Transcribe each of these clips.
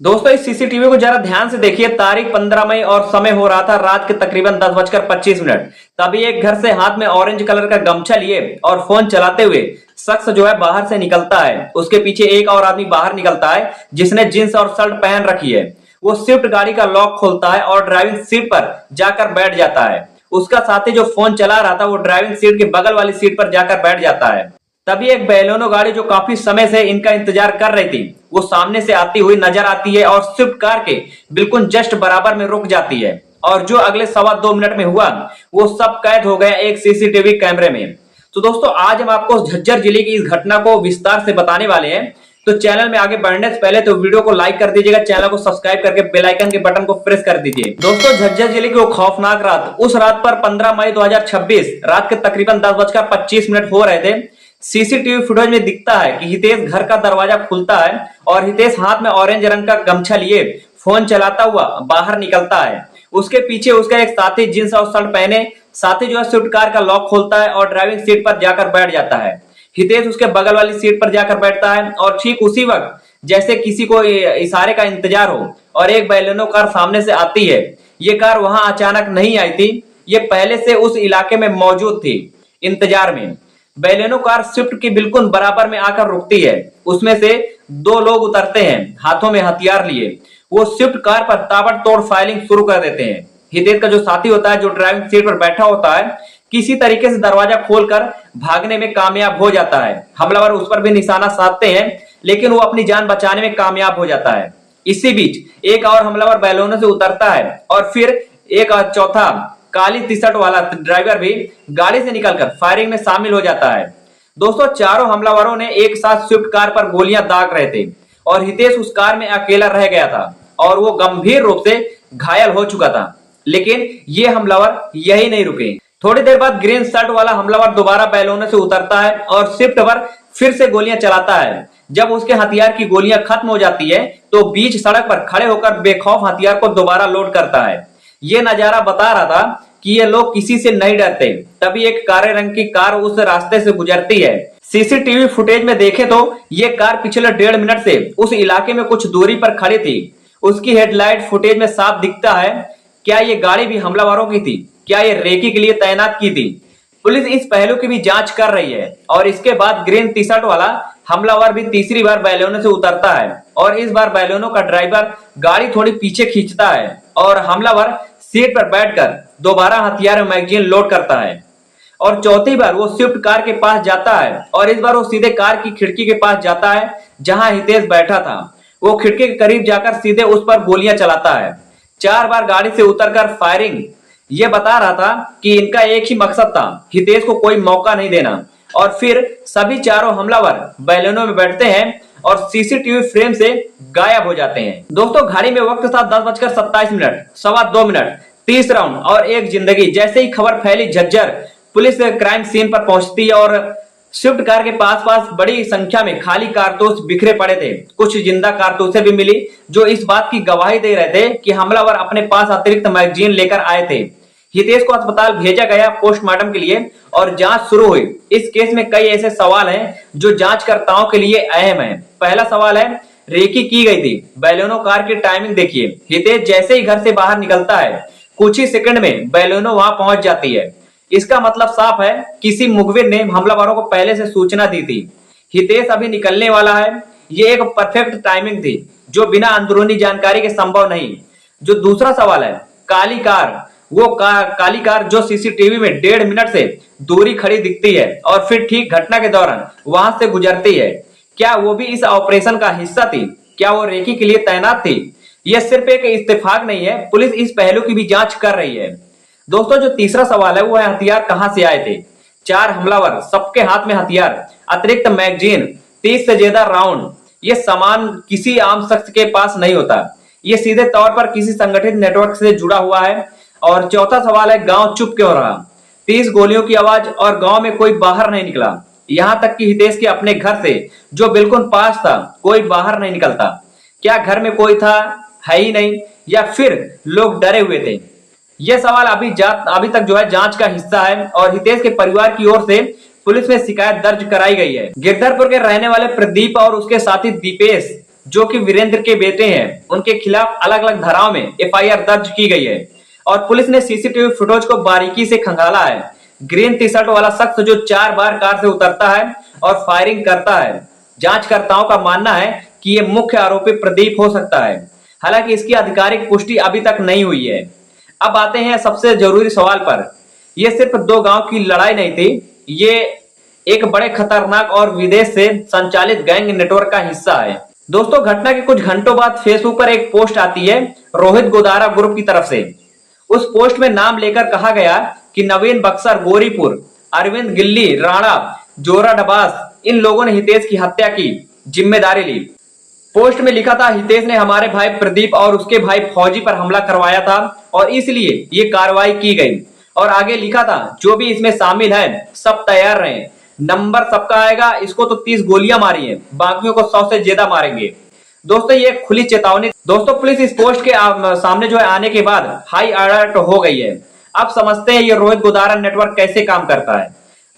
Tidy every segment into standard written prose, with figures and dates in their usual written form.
दोस्तों इस सीसीटीवी को जरा ध्यान से देखिए। तारीख 15 मई और समय हो रहा था रात के तकरीबन 10:25। तभी एक घर से हाथ में ऑरेंज कलर का गमछा लिए और फोन चलाते हुए शख्स जो है बाहर से निकलता है। उसके पीछे एक और आदमी बाहर निकलता है जिसने जींस और शर्ट पहन रखी है। वो स्विफ्ट गाड़ी का लॉक खोलता है और ड्राइविंग सीट पर जाकर बैठ जाता है। उसका साथी जो फोन चला रहा था वो ड्राइविंग सीट के बगल वाली सीट पर जाकर बैठ जाता है। तभी एक बेलोनो गाड़ी जो काफी समय से इनका इंतजार कर रही थी वो सामने से आती हुई नजर आती है और स्विफ्ट कार के बिल्कुल जस्ट बराबर में रुक जाती है। और जो अगले 2.25 मिनट में हुआ वो सब कैद हो गया एक सीसीटीवी कैमरे में। तो दोस्तों आज हम आपको झज्जर जिले की इस घटना को विस्तार से बताने वाले हैं। तो चैनल में आगे बढ़ने से पहले तो वीडियो को लाइक कर दीजिएगा, चैनल को सब्सक्राइब करके बेल आइकन के बटन को प्रेस कर दीजिए। दोस्तों झज्जर जिले की वो खौफनाक रात, उस रात पर 15 मई 2026 रात के तकरीबन 10:25 हो रहे थे। सीसीटीवी फुटेज में दिखता है कि हितेश घर का दरवाजा खुलता है और हितेश हाथ में ऑरेंज रंग का गमछा लिए फोन चलाता हुआ बाहर निकलता है। उसके पीछे उसका एक साथी जींस और शर्ट पहने साथी जो है स्विफ्ट कार का लॉक खोलता है और ड्राइविंग सीट पर जाकर बैठ जाता है। हितेश उसके बगल वाली सीट पर जाकर बैठता है और ठीक उसी वक्त जैसे किसी को इशारे का इंतजार हो और एक बैलेनो कार सामने से आती है। ये कार वहां अचानक नहीं आई थी, ये पहले से उस इलाके में मौजूद थी इंतजार में। बैलेनो कार स्विफ्ट की बिल्कुल बराबर में आकर रुकती है। उसमें से दो लोग उतरते हैं हाथों में हथियार लिए। वो स्विफ्ट कार पर ताबड़तोड़ फायरिंग शुरू कर देते हैं। हितेश का जो साथी होता है जो ड्राइविंग सीट पर बैठा होता है किसी तरीके से दरवाजा खोलकर भागने में कामयाब हो जाता है। हमलावर उस पर भी निशाना साधते हैं लेकिन वो अपनी जान बचाने में कामयाब हो जाता है। इसी बीच एक और हमलावर बैलोनो से उतरता है और फिर एक चौथा काली टी शर्ट वाला ड्राइवर भी गाड़ी से निकलकर फायरिंग में शामिल हो जाता है। दोस्तों चारों हमलावरों ने एक साथ स्विफ्ट कार पर गोलियां दाग रहे थे और हितेश उस कार में अकेला रह गया था और वो गंभीर रूप से घायल हो चुका था। लेकिन ये हमलावर यही नहीं रुके। थोड़ी देर बाद ग्रीन शर्ट वाला हमलावर दोबारा बैलोनो से उतरता है और स्विफ्ट पर फिर से गोलियां चलाता है। जब उसके हथियार की गोलियां खत्म हो जाती है तो बीच सड़क पर खड़े होकर बेखौफ हथियार को दोबारा लोड करता है। ये नजारा बता रहा था कि ये लोग किसी से नहीं डरते। तभी एक काले रंग की कार उस रास्ते से गुजरती है। सीसीटीवी फुटेज में देखे तो ये कार पिछले 1.5 मिनट से उस इलाके में कुछ दूरी पर खड़ी थी। उसकी हेडलाइट फुटेज में साफ दिखता है। क्या ये गाड़ी भी हमलावरों की थी? क्या ये रेकी के लिए तैनात की थी? पुलिस इस पहलू की भी जांच कर रही है। और इसके बाद ग्रीन टी शर्ट वाला हमलावर भी तीसरी बार बैलोनो से उतरता है और इस बार बैलोनो का ड्राइवर गाड़ी थोड़ी पीछे खींचता है और हमलावर सीट पर बैठकर दोबारा हथियार में मैगजीन लोड करता है। और चौथी बार वो स्विफ्ट कार के पास जाता है और इस बार वो सीधे कार की खिड़की के पास जाता है जहां हितेश बैठा था। वो खिड़की के करीब जाकर सीधे उस पर गोलियां चलाता है। 4 बार गाड़ी से उतरकर फायरिंग। ये बता रहा था कि इनका एक ही मकसद था, हितेश को कोई मौका नहीं देना। और फिर सभी चारों हमलावर बैलेनो में बैठते हैं और सीसीटीवी फ्रेम से गायब हो जाते हैं। दोस्तों घड़ी में वक्त था 10:27, 2.25, 30 राउंड और एक जिंदगी। जैसे ही खबर फैली झज्जर पुलिस क्राइम सीन पर पहुंचती है और स्विफ्ट कार के पास बड़ी संख्या में खाली कारतूस बिखरे पड़े थे। कुछ जिंदा कारतूसें भी मिली जो इस बात की गवाही दे रहे थे कि हमलावर अपने पास अतिरिक्त मैगजीन लेकर आए थे। हितेश को अस्पताल भेजा गया पोस्टमार्टम के लिए और जांच शुरू हुई। इस केस में कई ऐसे सवाल हैं जो जांचकर्ताओं के लिए अहम है। पहला सवाल है, रेकी की गई थी। बैलेनो कार की टाइमिंग देखिए। हितेश जैसे ही घर से बाहर निकलता है कुछ ही सेकंड में बैलेनो वहां पहुंच जाती है। इसका मतलब साफ है, किसी मुखबिर ने हमलावरों को पहले से सूचना दी थी। हितेश अभी निकलने वाला है। ये एक परफेक्ट टाइमिंग थी जो बिना अंदरूनी जानकारी के संभव नहीं। जो दूसरा सवाल है, काली कार, वो काली कार जो सीसीटीवी में 1.5 मिनट से दूरी खड़ी दिखती है और फिर ठीक घटना के दौरान वहां से गुजरती है, क्या वो भी इस ऑपरेशन का हिस्सा थी? क्या वो रेकी के लिए तैनात थी? यह सिर्फ एक इत्तेफाक नहीं है, पुलिस इस पहलू की भी जांच कर रही है। दोस्तों जो तीसरा सवाल है वो है, हथियार कहां से आए थे? 4 हमलावर, सबके हाथ में हथियार, अतिरिक्त मैगजीन, 30 से ज्यादा राउंड। ये सामान किसी आम शख्स के पास नहीं होता, ये सीधे तौर पर किसी संगठित नेटवर्क से जुड़ा हुआ है। और चौथा सवाल है, गांव चुप क्यों रहा? 30 गोलियों की आवाज और गांव में कोई बाहर नहीं निकला। यहां तक कि हितेश के अपने घर से जो बिल्कुल पास था कोई बाहर नहीं निकलता। क्या घर में कोई था, है ही नहीं, या फिर लोग डरे हुए थे? यह सवाल अभी तक जो है जांच का हिस्सा है और हितेश के परिवार की ओर से पुलिस में शिकायत दर्ज कराई गई है। गिरधरपुर के रहने वाले प्रदीप और उसके साथी दीपेश जो कि वीरेंद्र के बेटे हैं, उनके खिलाफ अलग अलग धाराओं में एफआईआर दर्ज की गई है और पुलिस ने सीसीटीवी फुटेज को बारीकी से खंगाला है। ग्रीन टी शर्ट वाला शख्स जो 4 बार कार से उतरता है और फायरिंग करता है। जांचकर्ताओं का मानना है कि ये मुख्य आरोपी प्रदीप हो सकता है। हालांकि इसकी आधिकारिक पुष्टि अभी तक नहीं हुई है। अब आते हैं सबसे जरूरी सवाल पर। ये सिर्फ 2 गांव की लड़ाई नहीं थी, ये एक बड़े खतरनाक और विदेश से संचालित गैंग नेटवर्क का हिस्सा है। दोस्तों, घटना के कुछ घंटों बाद फेसबुक पर एक पोस्ट आती है रोहित गोदारा ग्रुप की तरफ से। उस पोस्ट में नाम लेकर कहा गया कि नवीन बक्सर, गोरीपुर, अरविंद गिल्ली, राणा, जोरा डबास, इन लोगों ने हितेश की हत्या की जिम्मेदारी ली। पोस्ट में लिखा था, हितेश ने हमारे भाई प्रदीप और उसके भाई फौजी पर हमला करवाया था और इसलिए ये कार्रवाई की गई। और आगे लिखा था, जो भी इसमें शामिल है सब तैयार रहें, नंबर सबका आएगा। इसको तो 30 गोलियां मारी हैं, बाकियों को 100 से ज्यादा मारेंगे। दोस्तों, ये खुली चेतावनी। दोस्तों, पुलिस इस पोस्ट के सामने जो है आने के बाद हाई अलर्ट हो गई है। अब समझते हैं ये रोहित गोदारा नेटवर्क कैसे काम करता है।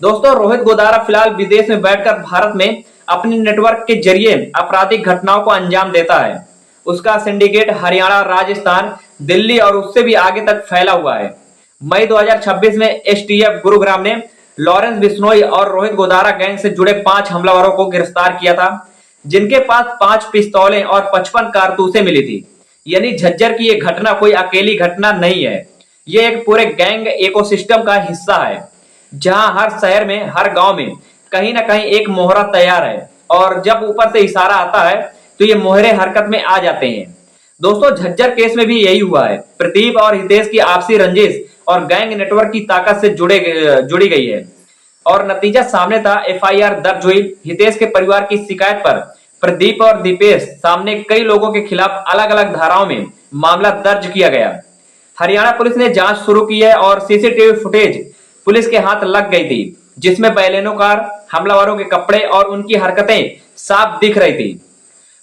दोस्तों, रोहित गोदारा फिलहाल विदेश में बैठकर भारत में अपने नेटवर्क के जरिए आपराधिक घटनाओं को अंजाम देता है। उसका सिंडिकेट हरियाणा, राजस्थान, दिल्ली और उससे भी आगे तक फैला हुआ है। मई 2026 में एसटीएफ गुरुग्राम ने लॉरेंस बिश्नोई और रोहित गोदारा गैंग से जुड़े 5 हमलावरों को गिरफ्तार किया था, जिनके पास 5 पिस्तौलें और 55 कारतूसें मिली थी। यानी झज्जर की ये घटना कोई अकेली घटना नहीं है, ये एक पूरे गैंग इकोसिस्टम का हिस्सा है, जहां हर शहर में, हर गांव में कहीं ना कहीं एक मोहरा तैयार है और जब ऊपर से इशारा आता है तो ये मोहरे हरकत में आ जाते हैं। दोस्तों, झज्जर केस में भी यही हुआ है। प्रदीप और हितेश की आपसी रंजिश और गैंग नेटवर्क की ताकत से जुड़ी गई है और नतीजा सामने था। एफआईआर दर्ज हुई। हितेश के परिवार की शिकायत पर प्रदीप और दीपेश सामने कई लोगों के खिलाफ अलग अलग धाराओं में मामला दर्ज किया गया। हरियाणा पुलिस ने जांच शुरू की है और सीसीटीवी फुटेज पुलिस के हाथ लग गई थी, जिसमें बैलेनो कार, हमलावरों के कपड़े और उनकी हरकतें साफ दिख रही थी।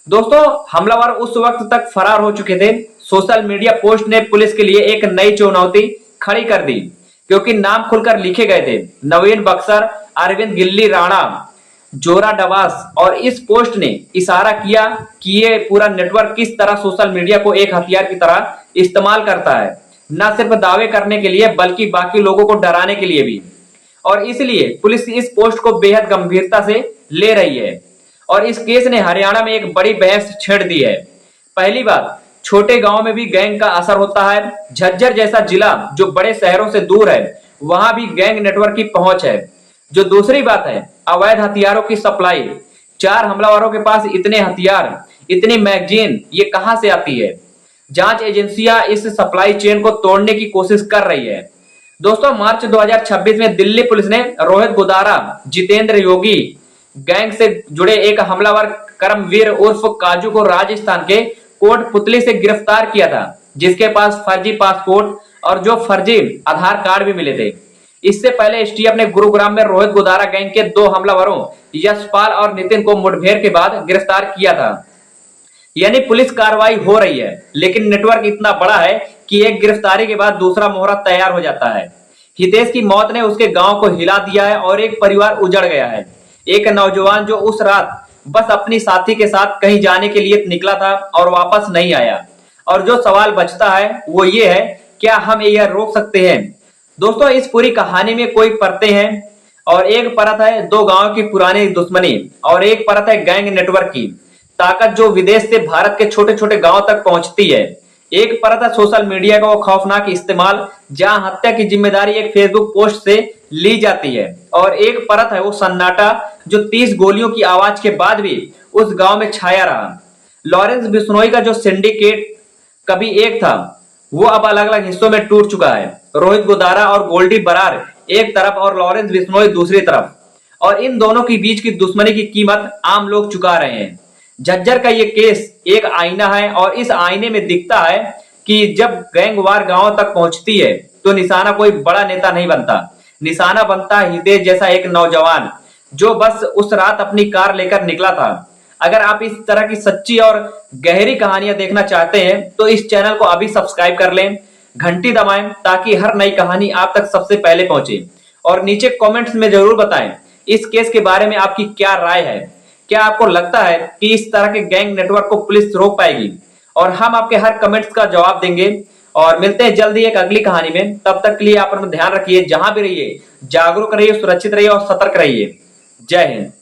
दोस्तों, हमलावर उस वक्त तक फरार हो चुके थे। सोशल मीडिया पोस्ट ने पुलिस के लिए एक नई चुनौती खड़ी कर दी, क्योंकि नाम खुलकर लिखे गए थे, नवीन बक्सर, अरविंद गिल्ली, राणा, जोरा डबास। और इस पोस्ट ने इशारा किया कि ये पूरा नेटवर्क किस तरह सोशल मीडिया को एक हथियार की तरह इस्तेमाल करता है, न सिर्फ दावे करने के लिए बल्कि बाकी लोगों को डराने के लिए भी। और इसलिए पुलिस इस पोस्ट को बेहद गंभीरता से ले रही है और इस केस ने हरियाणा में एक बड़ी बहस छेड़ दी है। पहली बात, छोटे गांव में भी गैंग का असर होता है। झज्जर जैसा जिला जो बड़े शहरों से दूर है, वहां भी गैंग नेटवर्क की पहुंच है। जो दूसरी बात है, अवैध हथियारों की सप्लाई। 4 हमलावरों के पास इतने हथियार, इतनी मैगजीन, ये कहां से आती है? जांच एजेंसियां इस सप्लाई चेन को तोड़ने की कोशिश कर रही है। दोस्तों, मार्च 2026 में दिल्ली पुलिस ने रोहित गोदारा, जितेंद्र योगी गैंग से जुड़े एक हमलावर करमवीर उर्फ काजू को राजस्थान के कोटपुतली से गिरफ्तार किया था, जिसके पास फर्जी पासपोर्ट और जो फर्जी आधार कार्ड भी मिले थे। इससे पहले एसटीएफ ने गुरुग्राम में रोहित गोदारा गैंग के 2 हमलावरों यशपाल और नितिन को मुठभेड़ के बाद गिरफ्तार किया था। यानी पुलिस कार्रवाई हो रही है, लेकिन नेटवर्क इतना बड़ा है कि एक गिरफ्तारी के बाद दूसरा मोहरा तैयार हो जाता है। हितेश की मौत ने उसके गांव को हिला दिया है और एक परिवार उजड़ गया है। एक नौजवान जो उस रात बस अपनी साथी के साथ कहीं जाने के लिए निकला था और वापस नहीं आया। और जो सवाल बचता है वो ये है, क्या हम यह रोक सकते हैं? दोस्तों, इस पूरी कहानी में कोई परतें हैं और एक परत है 2 गांव की पुरानी दुश्मनी और एक परत है गैंग नेटवर्क की ताकत जो विदेश से भारत के छोटे छोटे गांव तक पहुंचती है। एक परत है सोशल मीडिया का वो खौफनाक इस्तेमाल, जहां हत्या की जिम्मेदारी एक फेसबुक पोस्ट से ली जाती है। और एक परत है वो सन्नाटा जो 30 गोलियों की आवाज के बाद भी उस गांव में छाया रहा। लॉरेंस बिश्नोई का जो सिंडिकेट कभी एक था, वो अब अलग अलग हिस्सों में टूट चुका है। रोहित गोदारा और गोल्डी बरार एक तरफ और लॉरेंस बिश्नोई दूसरी तरफ, और इन दोनों के बीच की दुश्मनी की कीमत आम लोग चुका रहे हैं। झज्जर का ये केस एक आईना है और इस आईने में दिखता है कि जब गैंगवार गांव तक पहुंचती है तो निशाना कोई बड़ा नेता नहीं बनता, निशाना बनता है हितेश जैसा एक नौजवान जो बस उस रात अपनी कार लेकर निकला था। अगर आप इस तरह की सच्ची और गहरी कहानियां देखना चाहते हैं तो इस चैनल को अभी सब्सक्राइब कर लें, घंटी दबाएं ताकि हर नई कहानी आप तक सबसे पहले पहुंचे। और नीचे कमेंट्स में जरूर बताएं इस केस के बारे में आपकी क्या राय है। क्या आपको लगता है कि इस तरह के गैंग नेटवर्क को पुलिस रोक पाएगी? और हम आपके हर कमेंट्स का जवाब देंगे और मिलते हैं जल्दी एक अगली कहानी में। तब तक के लिए आप अपना ध्यान रखिए, जहां भी रहिए जागरूक रहिए, सुरक्षित रहिए और सतर्क रहिए। जय हिंद।